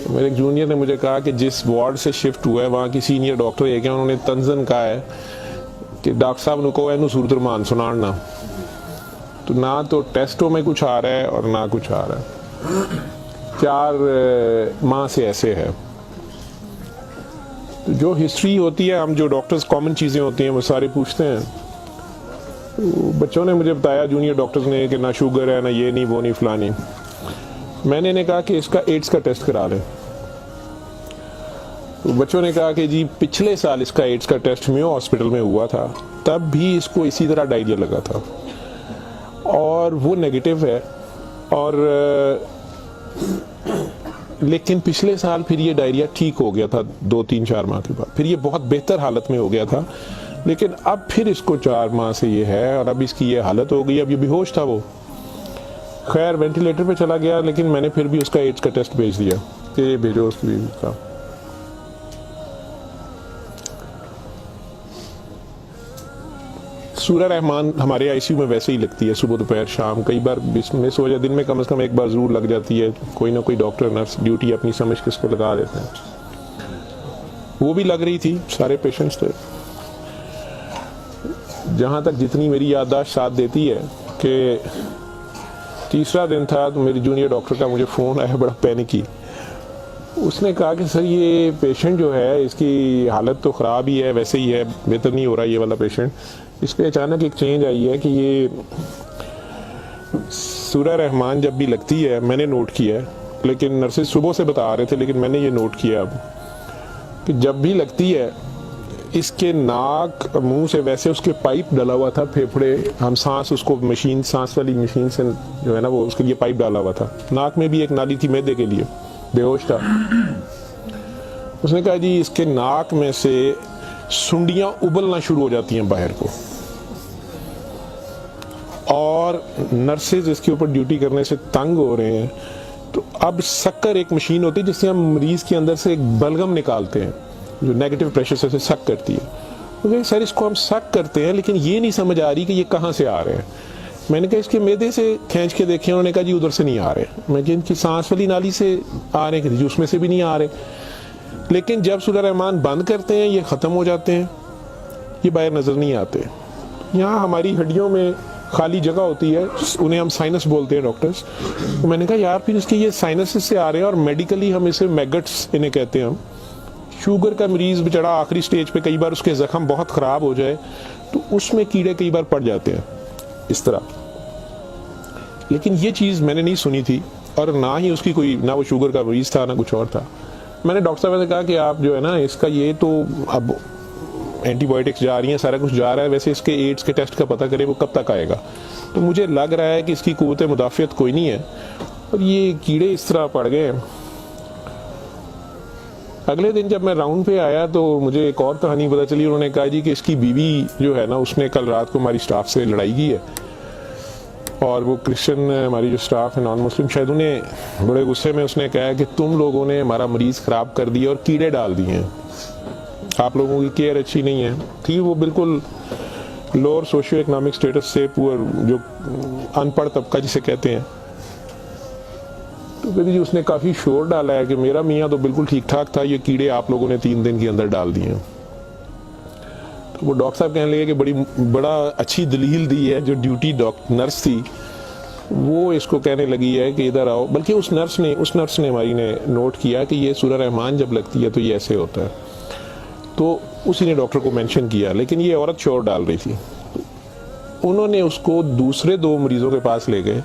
میرے ایک جونیئر نے مجھے کہا کہ جس وارڈ سے شفٹ ہوا ہے وہاں کی سینئر ڈاکٹر ایک ہے، انہوں نے تنزن کہا ہے کہ ڈاکٹر صاحب نے کہا ہے صورت رحمان سنانا، تو نہ تو ٹیسٹوں میں کچھ آ رہا ہے اور نہ کچھ آ رہا ہے، 4 ماہ سے ایسے ہے۔ جو ہسٹری ہوتی ہے، ہم جو ڈاکٹرز کامن چیزیں ہوتی ہیں وہ سارے پوچھتے ہیں۔ بچوں نے مجھے بتایا جونیئر ڈاکٹرز نے کہ نہ شوگر ہے، نہ یہ نہیں وہ نہیں فلانی۔ میں نے کہا کہ اس کا ایڈز کا ٹیسٹ کرا لیں۔ بچوں نے کہا کہ جی پچھلے سال اس کا ایڈز کا ٹیسٹ میو ہاسپٹل میں ہوا تھا، تب بھی اس کو اسی طرح ڈائریا لگا تھا اور وہ نیگیٹو ہے، اور لیکن پچھلے سال پھر یہ ڈائریا ٹھیک ہو گیا تھا 2-3-4 ماہ کے بعد، پھر یہ بہت بہتر حالت میں ہو گیا تھا، لیکن اب پھر اس کو 4 ماہ سے یہ ہے اور اب اس کی یہ حالت ہو گئی۔ اب یہ بے ہوش تھا، وہ خیر وینٹیلیٹر پہ چلا گیا، لیکن میں نے پھر بھی اس کا ایڈز کا ٹیسٹ بھیج دیا کہ یہ بھیجو اس کی کا۔ سورہ رحمان ہمارے آئی سی یو میں ویسے ہی لگتی ہے، صبح دوپہر شام، کئی بار مس ہو جائے، دن میں کم از کم ایک بار ضرور لگ جاتی ہے، کوئی نہ کوئی ڈاکٹر نرس ڈیوٹی اپنی سمجھ کے اس کو لگا دیتے ہیں۔ وہ بھی لگ رہی تھی، سارے پیشنٹس تھے۔ جہاں تک جتنی میری یادداشت ساتھ دیتی ہے کہ تیسرا دن تھا تو میری جونیئر ڈاکٹر کا مجھے فون آیا، بڑا پینکی۔ اس نے کہا کہ سر یہ پیشنٹ جو ہے اس کی حالت تو خراب ہی ہے، ویسے ہی ہے، بہتر نہیں ہو رہا یہ والا پیشنٹ، اس پہ اچانک ایک چینج آئی ہے کہ یہ سورہ رحمان جب بھی لگتی ہے، میں نے نوٹ کیا ہے، لیکن نرسز صبح سے بتا رہے تھے لیکن میں نے یہ نوٹ کیا اب کہ جب بھی لگتی ہے اس کے ناک منہ سے ویسے اس کے پائپ ڈالا ہوا تھا، پھیپھڑے، ہم سانس اس کو مشین، سانس والی مشین سے جو ہے نا وہ اس کے لیے پائپ ڈالا ہوا تھا، ناک میں بھی ایک نالی تھی معدے کے لیے، بے ہوش تھا۔ اس نے کہا جی اس کے ناک میں سے سنڈیاں ابلنا شروع ہو جاتی ہیں باہر کو، اور نرسز اس کے اوپر ڈیوٹی کرنے سے تنگ ہو رہے ہیں۔ تو اب سکر ایک مشین ہوتی ہے جس سے ہم مریض کے اندر سے ایک بلغم نکالتے ہیں جو نیگیٹو پریشر سے سک کرتی ہے۔ سر اس کو ہم سک کرتے ہیں لیکن یہ نہیں سمجھ آ رہی کہ یہ کہاں سے آ رہے ہیں۔ میں نے کہا اس کے معدے سے کھینچ کے دیکھیں، انہوں نے کہا جی ادھر سے نہیں آ رہے۔ میں کہ ان کی سانس والی نالی سے آ رہے ہیں، کہ اس میں سے بھی نہیں آ رہے، لیکن جب سورہ رحمان بند کرتے ہیں یہ ختم ہو جاتے ہیں، یہ باہر نظر نہیں آتے۔ یہاں ہماری ہڈیوں میں خالی جگہ ہوتی ہے، انہیں ہم سائنس بولتے ہیں ڈاکٹرز۔ تو میں نے کہا یار پھر اس کے یہ سائنسز سے آ رہے ہیں، اور میڈیکلی ہم اسے میگٹس انہیں کہتے ہیں ہم۔ شوگر کا مریض بچڑا آخری سٹیج پہ کئی بار اس کے زخم بہت خراب ہو جائے تو اس میں کیڑے کئی بار پڑ جاتے ہیں اس طرح، لیکن یہ چیز میں نے نہیں سنی تھی، اور نہ ہی اس کی کوئی، نہ وہ شوگر کا مریض تھا نہ کچھ اور تھا۔ میں نے ڈاکٹر صاحب سے کہا کہ آپ جو ہے نا اس کا یہ تو اب اینٹی بایوٹکس جا رہی ہیں، سارا کچھ جا رہا ہے، ویسے اس کے ایڈز کے ٹیسٹ کا پتہ کرے وہ کب تک آئے گا۔ تو مجھے لگ رہا ہے کہ اس کی قوت مدافعت کوئی نہیں ہے، اور یہ کیڑے اس طرح پڑ گئے۔ اگلے دن جب میں راؤنڈ پہ آیا تو مجھے ایک اور کہانی پتہ چلی، انہوں نے کہا جی کہ اس کی بیوی جو ہے نا اس نے کل رات کو ہماری سٹاف سے لڑائی کی ہے، اور وہ کرسچن ہماری جو سٹاف ہے نان مسلم، شاید انہیں بڑے غصے میں اس نے کہا کہ تم لوگوں نے ہمارا مریض خراب کر دیا اور کیڑے ڈال دیے ہیں، آپ لوگوں کی کیئر اچھی نہیں ہے۔ تھی وہ بالکل لوور سوشیو اکنامک سٹیٹس سے، پور جو ان پڑھ طبقہ جسے کہتے ہیں۔ تو جی اس نے کافی شور ڈالا ہے کہ میرا میاں تو بالکل ٹھیک ٹھاک تھا، یہ کیڑے آپ لوگوں نے 3 دن کے اندر ڈال دیے ہیں۔ تو وہ ڈاکٹر صاحب کہنے لگے کہ بڑا اچھی دلیل دی ہے، جو ڈیوٹی نرس تھی وہ اس کو کہنے لگی ہے کہ ادھر آؤ، بلکہ اس نرس نے ہماری نے نوٹ کیا کہ یہ سورہ رحمان جب لگتی ہے تو یہ ایسے ہوتا ہے، تو اسی نے ڈاکٹر کو مینشن کیا، لیکن یہ عورت شور ڈال رہی تھی۔ انہوں نے اس کو دوسرے 2 مریضوں کے پاس لے گئے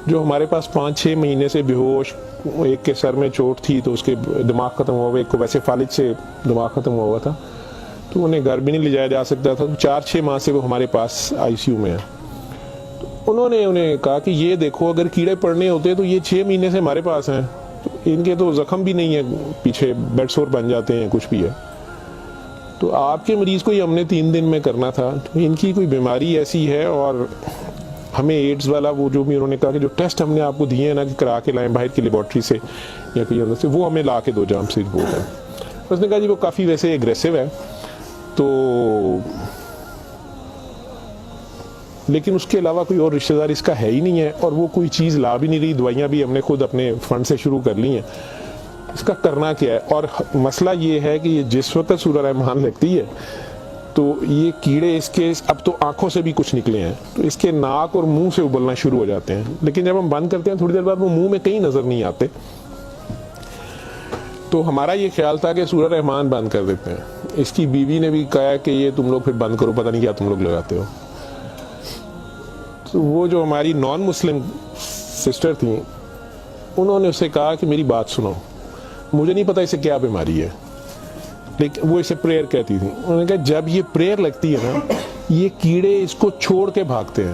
جو ہمارے پاس 5-6 مہینے سے بے ہوش، ایک کے سر میں چوٹ تھی تو اس کے دماغ ختم ہوا ہوا، ایک کو ویسے فالج سے دماغ ختم ہوا ہوا تھا، تو انہیں گھر بھی نہیں لے جایا جا سکتا تھا، 4-6 ماہ سے وہ ہمارے پاس آئی سی یو میں ہے۔ تو انہوں نے انہیں کہا کہ یہ دیکھو اگر کیڑے پڑنے ہوتے تو یہ 6 مہینے سے ہمارے پاس ہیں، تو ان کے تو زخم بھی نہیں ہے، پیچھے بیڈ سور بن جاتے ہیں، کچھ بھی ہے، تو آپ کے مریض کو یہ ہم نے 3 دن میں کرنا تھا، تو ان کی کوئی بیماری ایسی ہے، اور ہمیں ایڈز والا وہ جو بھی انہوں نے کہا کہ جو ٹیسٹ ہم نے آپ کو دیے ہیں نا کہ کرا کے لائیں باہر کی لیبارٹری سے یا کہیں اندر سے، وہ ہمیں لا کے دو جہاں سے رپورٹ ہے۔ اس نے کہا جی وہ کافی ویسے ایگریسو ہے، تو لیکن اس کے علاوہ کوئی اور رشتہ دار اس کا ہے ہی نہیں ہے، اور وہ کوئی چیز لا بھی نہیں رہی، دوائیاں بھی ہم نے خود اپنے فنڈ سے شروع کر لی ہیں۔ اس کا کرنا کیا ہے. اور مسئلہ یہ ہے کہ یہ جس وقت سورہ رحمان لگتی ہے تو یہ کیڑے اس کے اب تو آنکھوں سے بھی کچھ نکلے ہیں تو اس کے ناک اور منہ سے ابلنا شروع ہو جاتے ہیں, لیکن جب ہم بند کرتے ہیں تھوڑی دیر بعد وہ منہ میں کہیں نظر نہیں آتے. تو ہمارا یہ خیال تھا کہ سورہ رحمان بند کر دیتے ہیں. اس کی بیوی نے بھی کہا کہ یہ تم لوگ پھر بند کرو, پتہ نہیں کیا تم لوگ لگاتے ہو. تو وہ جو ہماری نان مسلم سسٹر تھیں انہوں نے اسے کہا کہ میری بات سنو, مجھے نہیں پتا اسے کیا بیماری ہے, لیکن وہ اسے پریئر کہتی تھی. انہوں نے کہا جب یہ پریئر لگتی ہے نا یہ کیڑے اس کو چھوڑ کے بھاگتے ہیں,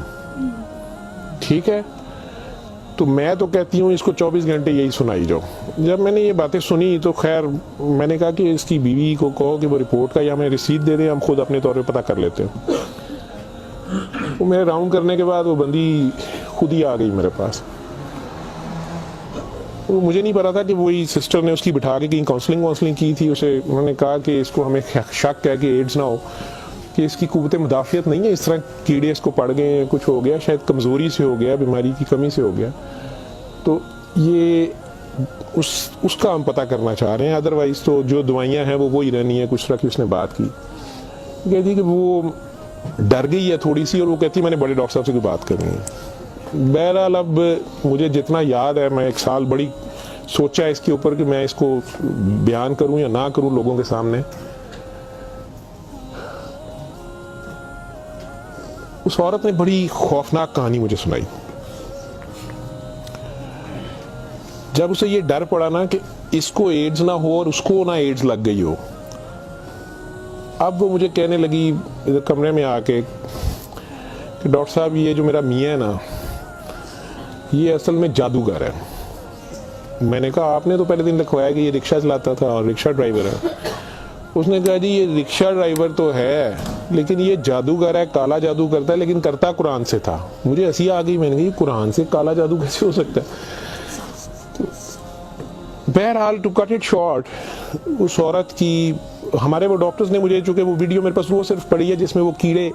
ٹھیک ہے. تو میں تو کہتی ہوں اس کو 24 گھنٹے یہی سنائی جاؤ. جب میں نے یہ باتیں سنی تو خیر میں نے کہا کہ اس کی بیوی کو کہو کہ وہ رپورٹ کا یا ہمیں رسید دے دیں, ہم خود اپنے طور پہ پتہ کر لیتے ہیں. وہ میرے راؤنڈ کرنے کے بعد وہ بندی خود ہی آ گئی میرے پاس. مجھے نہیں پتا تھا کہ وہی سسٹر نے اس کی بٹھا کے کہیں کاؤنسلنگ کی تھی. اسے انہوں نے کہا کہ اس کو ہمیں شک ہے کہ ایڈز نہ ہو, کہ اس کی قوت مدافعت نہیں ہے, اس طرح کیڑے اس کو پڑ گئے ہیں, کچھ ہو گیا, شاید کمزوری سے ہو گیا, بیماری کی کمی سے ہو گیا. تو یہ اس کا ہم پتہ کرنا چاہ رہے ہیں. ادروائز تو جو دوائیاں ہیں وہ وہی رہنی ہے. کچھ طرح کی اس نے بات کی, کہتی کہ وہ ڈر گئی ہے تھوڑی سی, اور وہ کہتی میں نے بڑے ڈاکٹر صاحب سے کوئی بات کرنی ہے. بہرحال اب مجھے جتنا یاد ہے میں 1 سال بڑی سوچا اس کے اوپر کہ میں اس کو بیان کروں یا نہ کروں لوگوں کے سامنے. اس عورت نے بڑی خوفناک کہانی مجھے سنائی. جب اسے یہ ڈر پڑا نا کہ اس کو ایڈز نہ ہو اور اس کو نہ ایڈز لگ گئی ہو, اب وہ مجھے کہنے لگی ادھر کمرے میں آ کے کہ ڈاکٹر صاحب یہ جو میرا میاں ہے نا یہ اصل میں جادوگر ہے. میں نے کہا آپ نے تو پہلے دن لکھوایا کہ یہ رکشہ چلاتا تھا اور رکشہ ڈرائیور ہے. اس نے کہا جی یہ رکشہ ڈرائیور تو ہے لیکن یہ جادوگر ہے, کالا جادو کرتا ہے, لیکن کرتا قرآن سے تھا. مجھے ہنسی آ گئی, میں نے کہا یہ قرآن سے کالا جادو کیسے ہو سکتا ہے. بہرحال ٹو کٹ اٹ شارٹ, اس عورت کی ہمارے وہ ڈاکٹرز نے مجھے, چونکہ وہ ویڈیو میرے پاس وہ صرف پڑی ہے جس میں وہ کیڑے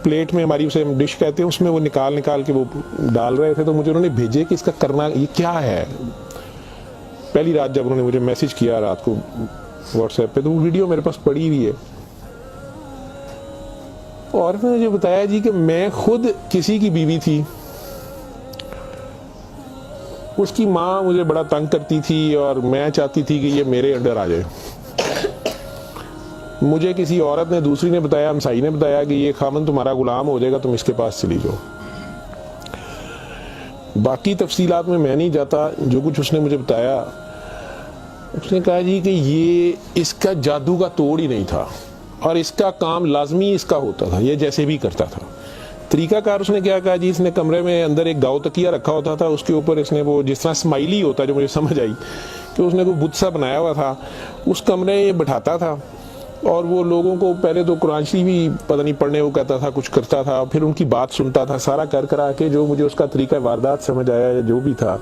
پلیٹ میں ہماری اسے ڈش کہتے ہیں اس میں وہ نکال کے وہ ڈال رہے تھے, تو مجھے انہوں نے بھیجے کہ اس کا کرنا یہ کیا ہے. پہلی رات جب انہوں نے مجھے میسج کیا رات کو واٹس ایپ پہ تو وہ ویڈیو میرے پاس پڑی ہوئی ہے. اور نے مجھے بتایا جی کہ میں خود کسی کی بیوی تھی, اس کی ماں مجھے بڑا تنگ کرتی تھی اور میں چاہتی تھی کہ یہ میرے انڈر آ جائے. مجھے کسی عورت نے, دوسری نے بتایا, ہمسائی نے بتایا کہ یہ خامن تمہارا غلام ہو جائے گا, تم اس کے پاس چلی جاؤ. باقی تفصیلات میں نہیں جاتا. جو کچھ اس نے مجھے بتایا, اس نے کہا جی کہ یہ اس کا جادو کا توڑ ہی نہیں تھا اور اس کا کام لازمی اس کا ہوتا تھا, یہ جیسے بھی کرتا تھا. طریقہ کار اس نے کیا کہا جی, اس نے کمرے میں اندر ایک گاؤ تکیہ رکھا ہوتا تھا, اس کے اوپر اس نے وہ جس طرح اسمائلی ہوتا ہے, جو مجھے سمجھ آئی کہ اس نے کوئی بت سا بنایا ہوا تھا, اس کمرے یہ بٹھاتا تھا اور وہ لوگوں کو پہلے تو قرآن شریف بھی پتہ نہیں پڑھنے وہ کہتا تھا, کچھ کرتا تھا, پھر ان کی بات سنتا تھا, سارا کرا کے جو مجھے اس کا طریقہ واردات سمجھ آیا یا جو بھی تھا.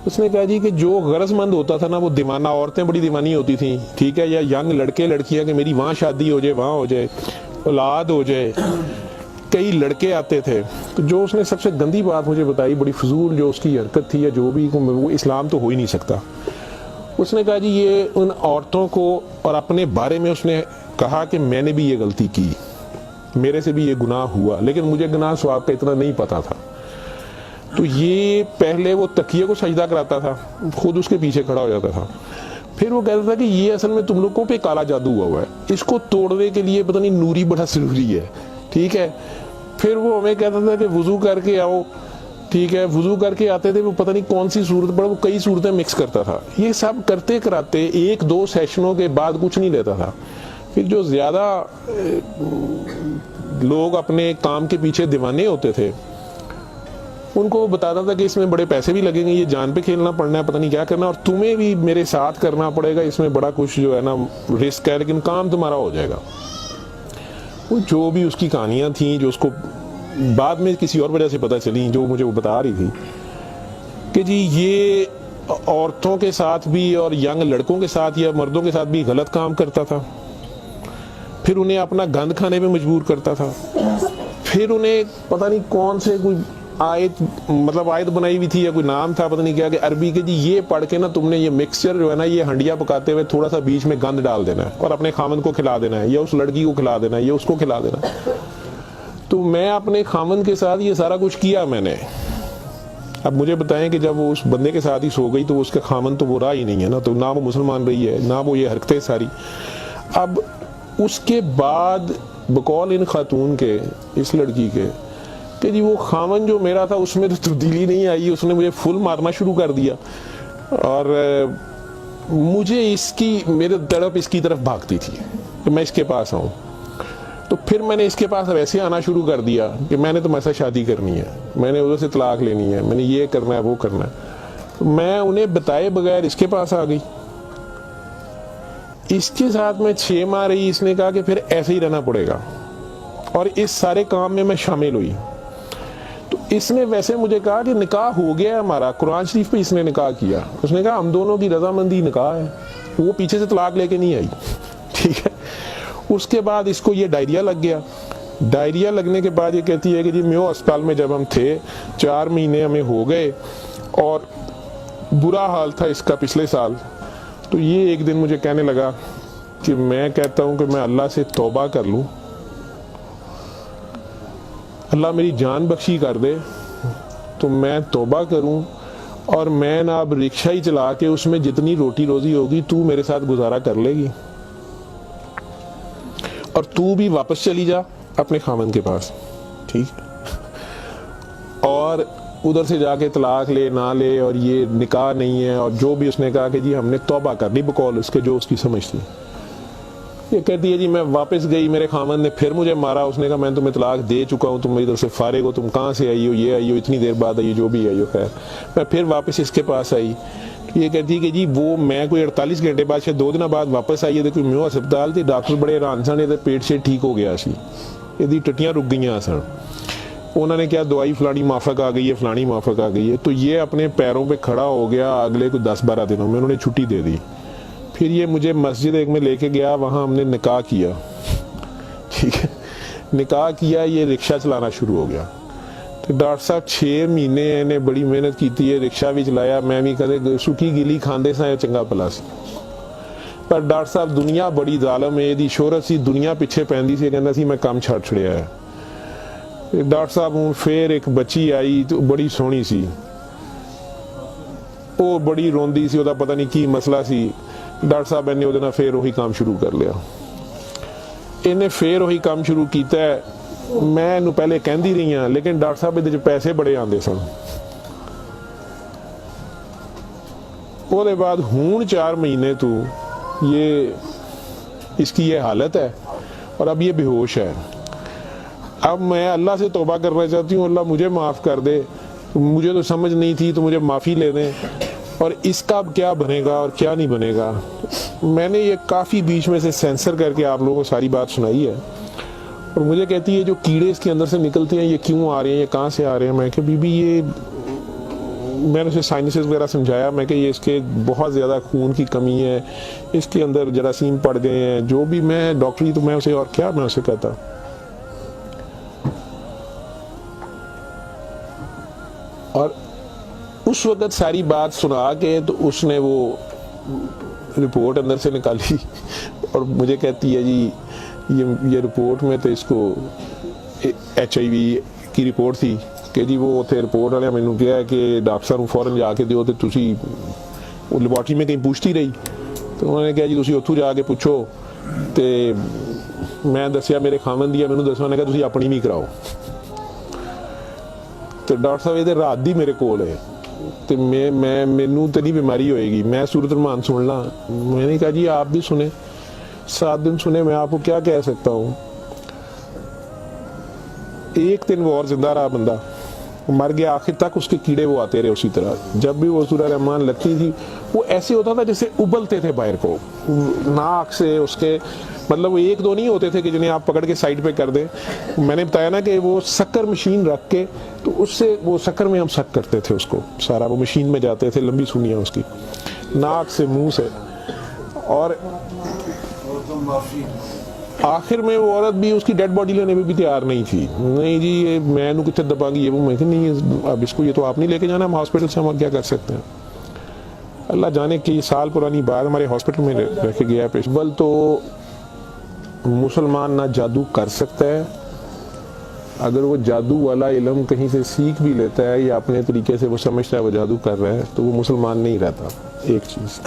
اس نے کہا جی کہ جو غرض مند ہوتا تھا نا وہ دیوانہ, عورتیں بڑی دیوانی ہوتی تھیں, ٹھیک ہے, یا ینگ لڑکے لڑکیاں کہ میری وہاں شادی ہو جائے, وہاں ہو جائے, اولاد ہو جائے, کئی لڑکے آتے تھے. تو جو اس نے سب سے گندی بات مجھے بتائی, بڑی فضول جو اس کی حرکت تھی یا جو بھی, وہ اسلام تو ہو ہی نہیں سکتا. اس نے کہا جی یہ ان عورتوں کو, اور اپنے بارے میں اس نے کہا کہ میں نے بھی یہ غلطی کی, میرے سے بھی یہ گناہ ہوا, لیکن مجھے گناہ ثواب کا اتنا نہیں پتا تھا. تو یہ پہلے وہ تکیے کو سجدہ کراتا تھا, خود اس کے پیچھے کھڑا ہو جاتا تھا, پھر وہ کہتا تھا کہ یہ اصل میں تم لوگوں پہ کالا جادو ہوا ہے, اس کو توڑنے کے لیے پتہ نہیں نوری بڑا ضروری ہے, ٹھیک ہے. پھر وہ ہمیں کہتا تھا کہ وضو کر کے آؤ, ٹھیک ہے, وضو کر کے آتے تھے, وہ پتہ نہیں کون سی صورت پڑا, وہ کئی صورتیں مکس کرتا تھا. یہ سب کرتے کراتے 1-2 سیشنوں کے بعد کچھ نہیں لیتا تھا. پھر جو زیادہ لوگ اپنے کام کے پیچھے دیوانے ہوتے تھے ان کو بتاتا تھا کہ اس میں بڑے پیسے بھی لگیں گے, یہ جان پہ کھیلنا پڑنا ہے, پتہ نہیں کیا کرنا, اور تمہیں بھی میرے ساتھ کرنا پڑے گا, اس میں بڑا کچھ جو ہے نا رسک ہے, لیکن کام تمہارا ہو جائے گا. وہ جو بھی اس کی کہانیاں تھیں جو اس کو بعد میں کسی اور وجہ سے پتہ چلی, جو مجھے وہ بتا رہی تھی کہ جی یہ عورتوں کے ساتھ بھی اور ینگ لڑکوں کے ساتھ یا مردوں کے ساتھ بھی غلط کام کرتا تھا, پھر انہیں اپنا گند کھانے پہ مجبور کرتا تھا, پھر انہیں پتہ نہیں کون سے کوئی آیت مطلب آیت بنائی ہوئی تھی یا کوئی نام تھا پتہ نہیں کیا کہ عربی کے جی یہ پڑھ کے نا تم نے یہ مکسچر جو ہے نا یہ ہنڈیا پکاتے ہوئے تھوڑا سا بیچ میں گند ڈال دینا ہے اور اپنے خامند کو کھلا دینا ہے یا اس لڑکی کو کھلا دینا ہے یا اس کو کھلا دینا ہے. تو میں اپنے خامند کے ساتھ یہ سارا کچھ کیا میں نے. اب مجھے بتائیں کہ جب وہ اس بندے کے ساتھ ہی سو گئی تو اس کا خامند تو وہ رہا ہی نہیں ہے نا, تو نہ وہ مسلمان رہی ہے نہ وہ یہ حرکتیں ساری. اب اس کے بعد بقول ان خاتون کے اس لڑکی کے کہ جی وہ خامن جو میرا تھا اس میں تو تبدیلی نہیں آئی, اس نے مجھے فل مارنا شروع کر دیا اور مجھے اس کی میرے تڑپ اس کی طرف بھاگتی تھی کہ میں اس کے پاس آؤں. تو پھر میں نے اس کے پاس ویسے آنا شروع کر دیا کہ میں نے تمہارے ساتھ شادی کرنی ہے, میں نے ادھر سے طلاق لینی ہے, میں نے یہ کرنا ہے وہ کرنا ہے. میں انہیں بتائے بغیر اس کے پاس آ گئی. اس کے ساتھ میں 6 ماہ رہی. اس نے کہا کہ پھر ایسے ہی رہنا پڑے گا اور اس سارے کام میں شامل ہوئی. تو اس نے ویسے مجھے کہا کہ نکاح ہو گیا ہمارا, قرآن شریف پہ اس نے نکاح کیا. اس نے کہا ہم دونوں کی رضامندی نکاح ہے, وہ پیچھے سے طلاق لے کے نہیں آئی. ٹھیک ہے. اس کے بعد اس کو یہ ڈائریا لگ گیا. ڈائریا لگنے کے بعد یہ کہتی ہے کہ جی میو اسپتال میں جب ہم تھے 4 مہینے ہمیں ہو گئے اور برا حال تھا اس کا پچھلے سال. تو یہ ایک دن مجھے کہنے لگا کہ میں کہتا ہوں کہ میں اللہ سے توبہ کر لوں, اللہ میری جان بخشی کر دے تو میں توبہ کروں اور میں نا اب رکشہ ہی چلا کے اس میں جتنی روٹی روزی ہوگی تو میرے ساتھ گزارا کر لے گی اور تو بھی واپس چلی جا اپنے خامند کے پاس. ٹھیک. اور ادھر سے جا کے طلاق لے نہ لے اور یہ نکاح نہیں ہے. اور جو بھی اس نے کہا کہ جی ہم نے توبہ کر لی بقول اس کے جو اس کی سمجھ تھی. یہ کہتی ہے جی میں واپس گئی, میرے خامند نے پھر مجھے مارا. اس نے کہا میں تمہیں طلاق دے چکا ہوں, تم ادھر سے فارغ ہو, تم کہاں سے آئی ہو, یہ آئی ہو, اتنی دیر بعد آئی ہو, جو بھی آئی ہو. خیر میں پھر واپس اس کے پاس آئی. یہ کہتی ہے کہ جی وہ میں کوئی 48 گھنٹے بعد شاید 2 دن بعد واپس آئی ہے. کوئی میو ہسپتال تھی, ڈاکٹر بڑے حیران سن, یہ پیٹ سے ٹھیک ہو گیا سی, یہ ٹٹیاں رک گئی سن. انہوں نے کیا دوائی فلانی مافک آ گئی ہے, فلانی مافک آ گئی ہے. تو یہ اپنے پیروں پہ کھڑا ہو گیا. اگلے کوئی 10-12 دنوں میں انہوں نے چھٹی دے دی. پھر یہ مجھے مسجد ایک میں لے کے گیا, وہاں ہم نے نکاح کیا. ٹھیک ہے. نکاح کیا, یہ رکشہ چلانا شروع ہو گیا. تو ڈاکٹر صاحب 6 مہینے انہیں بڑی محنت کی ہے, رکشہ بھی چلایا, میں بھی کدے سکی گلی کھاندے سا چنگا پلا سی. پر ڈاکٹر صاحب دنیا بڑی ظالم ہے, دی شہرت سی دنیا پیچھے پیندی سی, کہندا سی میں کام چھڑ چھڑیا ہے. ڈاکٹر صاحب ہوں پھر ایک بچی آئی تو بڑی سونی سی, وہ بڑی روندی سی, وہ پتہ نہیں کی مسئلہ سی. ڈاکٹر صاحب نے وہ پھر وہی کام شروع کر لیا. انہیں پھر وہی کام شروع کیتا ہے. میں انہوں پہلے کہندی رہی ہاں لیکن ڈاکٹر صاحب ادھر پیسے بڑے آندے سن. وہ دے بعد ہون 4 مہینے تو یہ اس کی یہ حالت ہے اور اب یہ بے ہوش ہے. اب میں اللہ سے توبہ کرنا چاہتی ہوں, اللہ مجھے معاف کر دے, مجھے تو سمجھ نہیں تھی تو مجھے معافی لے دیں. اور اس کا اب کیا بنے گا اور کیا نہیں بنے گا. میں نے یہ کافی بیچ میں سے سینسر کر کے آپ لوگوں کو ساری بات سنائی ہے. اور مجھے کہتی ہے جو کیڑے اس کے اندر سے نکلتے ہیں یہ کیوں آ رہے ہیں, یہ کہاں سے آ رہے ہیں. میں کہ بی بی یہ میں نے اسے سائنسز وغیرہ سمجھایا, میں کہ یہ اس کے بہت زیادہ خون کی کمی ہے, اس کے اندر جراثیم پڑ گئے ہیں, جو بھی میں ڈاکٹری تو میں اسے اور کیا میں اسے کہتا. اور اس وقت ساری بات سنا کے تو اس نے وہ رپورٹ اندر سے نکالی اور مجھے کہتی ہے جی یہ رپورٹ میں تو اس کو HIV کی رپورٹ تھی کہ جی وہ اتنے رپورٹ والے مینوں کہا ہے کہ ڈاکٹر صاحب فوراً جا کے دیو, تو تسی وہ لیبارٹری میں کہیں پوچھتی رہی. تو انہوں نے کہا جی تسی اتھوں جا کے پوچھو. تو میں دسیا میرے خامند دی مینوں دسو, نے کہا تسی اپنی بھی کراؤ. تو ڈاکٹر صاحب یہ رات دی میرے کول ہے تو مینوں تو نہیں بیماری ہوئے گی, میں صورت المان سن لا. میں نے کہا جی آپ بھی سنیں, 7 دن سنے, میں آپ کو کیا کہہ سکتا ہوں. 1 دن وہ اور زندہ رہا, بندہ مر گیا. آخر تک اس کے کیڑے وہ آتے رہے اسی طرح. جب بھی وہ سورہ رحمان لگتی تھی وہ ایسے ہوتا تھا جیسے ابلتے تھے باہر کو, ناک سے اس کے, مطلب وہ 1-2 نہیں ہوتے تھے کہ جنہیں آپ پکڑ کے سائڈ پہ کر دیں. میں نے بتایا نا کہ وہ شکر مشین رکھ کے تو اس سے وہ شکر میں ہم سک کرتے تھے اس کو سارا, وہ مشین میں جاتے تھے, لمبی سونیاں اس کی, ناک سے منہ سے. اور آخر میں وہ عورت بھی اس کی ڈیڈ باڈی لینے میں بھی تیار نہیں تھی. نہیں جی یہ میں نے کتنے دبا گی, یہ وہ میں کہ نہیں اب اس کو یہ تو آپ نہیں لے کے جانا, ہم ہاسپٹل سے ہم کیا کر سکتے ہیں. اللہ جانے کہ یہ سال پرانی بات ہمارے ہاسپٹل میں رہ کے گیا پیش. اول تو مسلمان نہ جادو کر سکتا ہے, اگر وہ جادو والا علم کہیں سے سیکھ بھی لیتا ہے یا اپنے طریقے سے وہ سمجھتا ہے وہ جادو کر رہا ہے تو وہ مسلمان نہیں رہتا. ایک چیز,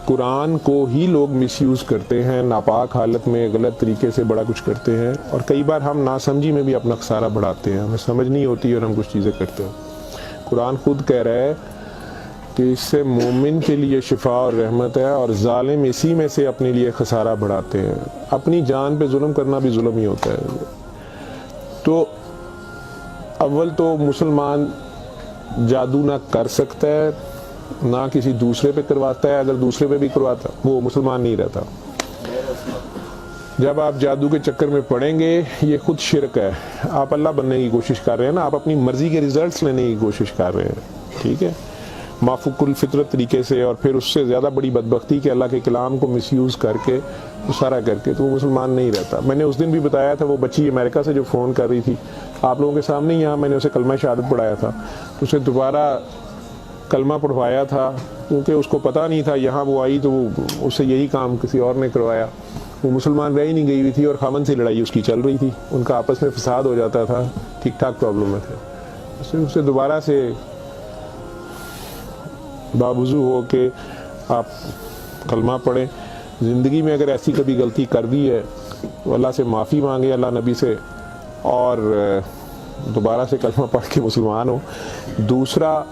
قرآن کو ہی لوگ مس یوز کرتے ہیں, ناپاک حالت میں غلط طریقے سے بڑا کچھ کرتے ہیں, اور کئی بار ہم ناسمجھی میں بھی اپنا خسارہ بڑھاتے ہیں, ہمیں سمجھ نہیں ہوتی اور ہم کچھ چیزیں کرتے ہیں. قرآن خود کہہ رہا ہے کہ اس سے مومن کے لیے شفا اور رحمت ہے, اور ظالم اسی میں سے اپنے لیے خسارہ بڑھاتے ہیں. اپنی جان پہ ظلم کرنا بھی ظلم ہی ہوتا ہے. تو اول تو مسلمان جادو نہ کر سکتا ہے نہ کسی دوسرے پہ کرواتا ہے, اگر دوسرے پہ بھی کرواتا وہ مسلمان نہیں رہتا. جب آپ جادو کے چکر میں پڑیں گے یہ خود شرک ہے, آپ اللہ بننے کی کوشش کر رہے ہیں نا, آپ اپنی مرضی کے ریزلٹس لینے کی کوشش کر رہے ہیں. ٹھیک ہے, مافوق الفطرت طریقے سے, اور پھر اس سے زیادہ بڑی بدبختی کہ اللہ کے کلام کو مس یوز کر کے سارا کر کے, تو وہ مسلمان نہیں رہتا. میں نے اس دن بھی بتایا تھا, وہ بچی امریکہ سے جو فون کر رہی تھی آپ لوگوں کے سامنے, یہاں میں نے اسے کلمہ شہادت پڑھایا تھا, اسے دوبارہ کلمہ پڑھوایا تھا کیونکہ اس کو پتہ نہیں تھا. یہاں وہ آئی تو اس سے یہی کام کسی اور نے کروایا. وہ مسلمان رہ ہی نہیں گئی ہوئی تھی اور خامن سے لڑائی اس کی چل رہی تھی, ان کا آپس میں فساد ہو جاتا تھا, ٹھیک ٹھاک پرابلم میں تھے. اسے دوبارہ سے باوضو ہو کے آپ کلمہ پڑھیں. زندگی میں اگر ایسی کبھی غلطی کر دی ہے تو اللہ سے معافی مانگے, اللہ نبی سے, اور دوبارہ سے کلمہ پڑھ کے مسلمان ہو. دوسرا,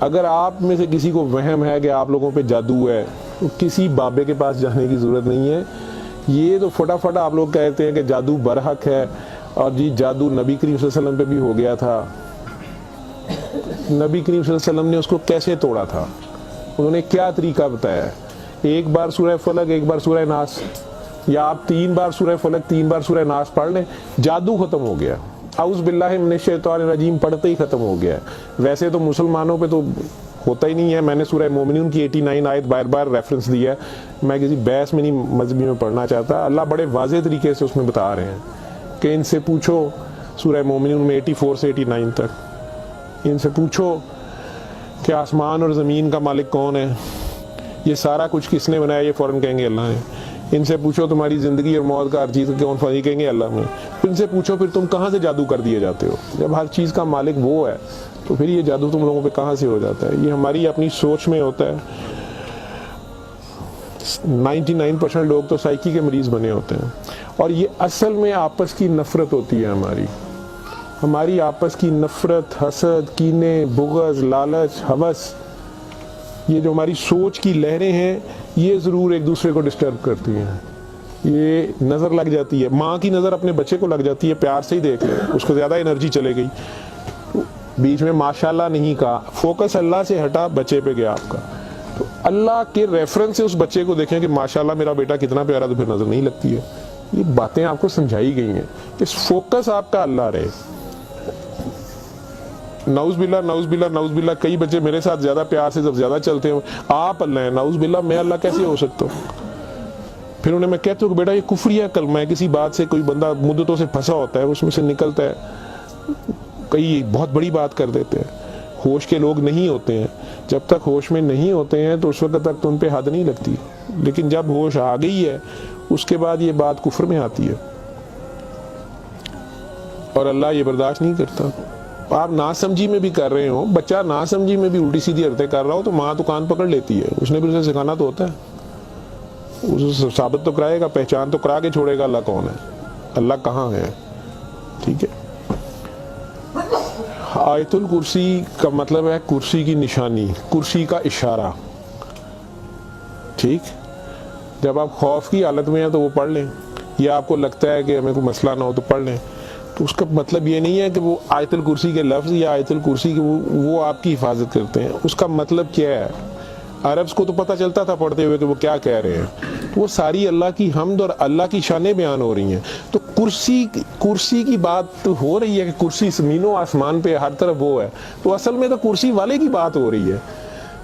اگر آپ میں سے کسی کو وہم ہے کہ آپ لوگوں پہ جادو ہے تو کسی بابے کے پاس جانے کی ضرورت نہیں ہے. یہ تو فٹافٹ آپ لوگ کہتے ہیں کہ جادو برحق ہے, اور جی جادو نبی کریم صلی اللہ علیہ وسلم پہ بھی ہو گیا تھا. نبی کریم صلی اللہ علیہ وسلم نے اس کو کیسے توڑا تھا, انہوں نے کیا طریقہ بتایا ہے؟ ایک بار سورہ فلق, ایک بار سورہ ناس, یا آپ 3 بار سورہ فلق 3 بار سورہ ناس پڑھ لیں, جادو ختم ہو گیا. اعوذ باللہ من الشیطان الرجیم پڑھتے ہی ختم ہو گیا. ویسے تو مسلمانوں پہ تو ہوتا ہی نہیں ہے. میں نے سورہ مومنون کی 89 آیت بار بار ریفرنس دیا ہے, میں کسی بحث میں نہیں مذہبی میں پڑھنا چاہتا. اللہ بڑے واضح طریقے سے اس میں بتا رہے ہیں کہ ان سے پوچھو, سورہ مومنون میں 84 سے 89 تک, ان سے پوچھو کہ آسمان اور زمین کا مالک کون ہے, یہ سارا کچھ کس نے بنایا, یہ فوراً کہیں گے اللہ نے. ان سے پوچھو تمہاری زندگی اور موت کا ہر چیز کون فانی, کہیں گے اللہ نے. ان سے پوچھو پھر تم کہاں سے جادو کر دیے جاتے ہو, جب ہر چیز کا مالک وہ ہے تو پھر یہ جادو تم لوگوں پہ کہاں سے ہو جاتا ہے؟ یہ ہماری اپنی سوچ میں ہوتا ہے. 99% لوگ تو سائیکی کے مریض بنے ہوتے ہیں, اور یہ اصل میں آپس کی نفرت ہوتی ہے. ہماری آپس کی نفرت, حسد, کینے, بغض, لالچ, ہوس, یہ جو ہماری سوچ کی لہریں ہیں یہ ضرور ایک دوسرے کو ڈسٹرب کرتی ہیں. یہ نظر لگ جاتی ہے, ماں کی نظر اپنے بچے کو لگ جاتی ہے, پیار سے ہی دیکھ لیں, اس کو زیادہ انرجی چلے گئی, بیچ میں ماشاءاللہ نہیں کہا, فوکس اللہ سے ہٹا, بچے پہ گیا آپ کا. تو اللہ کے ریفرنس سے اس بچے کو دیکھیں کہ ماشاءاللہ میرا بیٹا کتنا پیارا, تو پھر نظر نہیں لگتی ہے. یہ باتیں آپ کو سمجھائی گئی ہیں کہ فوکس آپ کا اللہ رہے. نعوذ باللہ نعوذ باللہ نعوذ باللہ, کئی بچے میرے ساتھ زیادہ پیار سے جب زیادہ چلتے ہیں, آپ اللہ ہیں, نعوذ باللہ میں اللہ کیسے ہو سکتا ہوں؟ پھر انہیں میں کہتا ہوں کہ بیٹا یہ کفریہ کلمہ ہے. کسی بات سے کوئی بندہ مدتوں سے پھنسا ہوتا ہے, اس میں سے نکلتا ہے, کئی بہت بڑی بات کر دیتے ہیں. ہوش کے لوگ نہیں ہوتے ہیں, جب تک ہوش میں نہیں ہوتے ہیں تو اس وقت تک تو ان پہ حد نہیں لگتی, لیکن جب ہوش آ گئی ہے اس کے بعد یہ بات کفر میں آتی ہے, اور اللہ یہ برداشت نہیں کرتا. آپ ناسمجھی میں بھی کر رہے ہو, بچہ ناسمجھی میں بھی الٹی سیدھی حرکتیں کر رہا ہو تو ماں تو کان پکڑ لیتی ہے, اس نے بھی اسے سکھانا تو ہوتا ہے, اسے ثابت تو کرائے گا, پہچان تو کرا کے چھوڑے گا اللہ کون ہے, اللہ کہاں ہے. ٹھیک ہے, آیت الکرسی کا مطلب ہے کرسی کی نشانی, کرسی کا اشارہ. ٹھیک, جب آپ خوف کی حالت میں ہیں تو وہ پڑھ لیں, یا آپ کو لگتا ہے کہ ہمیں کوئی مسئلہ نہ ہو تو پڑھ لیں. تو اس کا مطلب یہ نہیں ہے کہ وہ آیت الکرسی کے لفظ یا آیت الکرسی کے وہ آپ کی حفاظت کرتے ہیں. اس کا مطلب کیا ہے؟ عربز کو تو پتہ چلتا تھا پڑھتے ہوئے کہ وہ کیا کہہ رہے ہیں. تو وہ ساری اللہ کی حمد اور اللہ کی شانیں بیان ہو رہی ہیں. تو کرسی کی بات ہو رہی ہے کہ کرسی زمین و آسمان پہ ہر طرف وہ ہے, تو اصل میں تو کرسی والے کی بات ہو رہی ہے.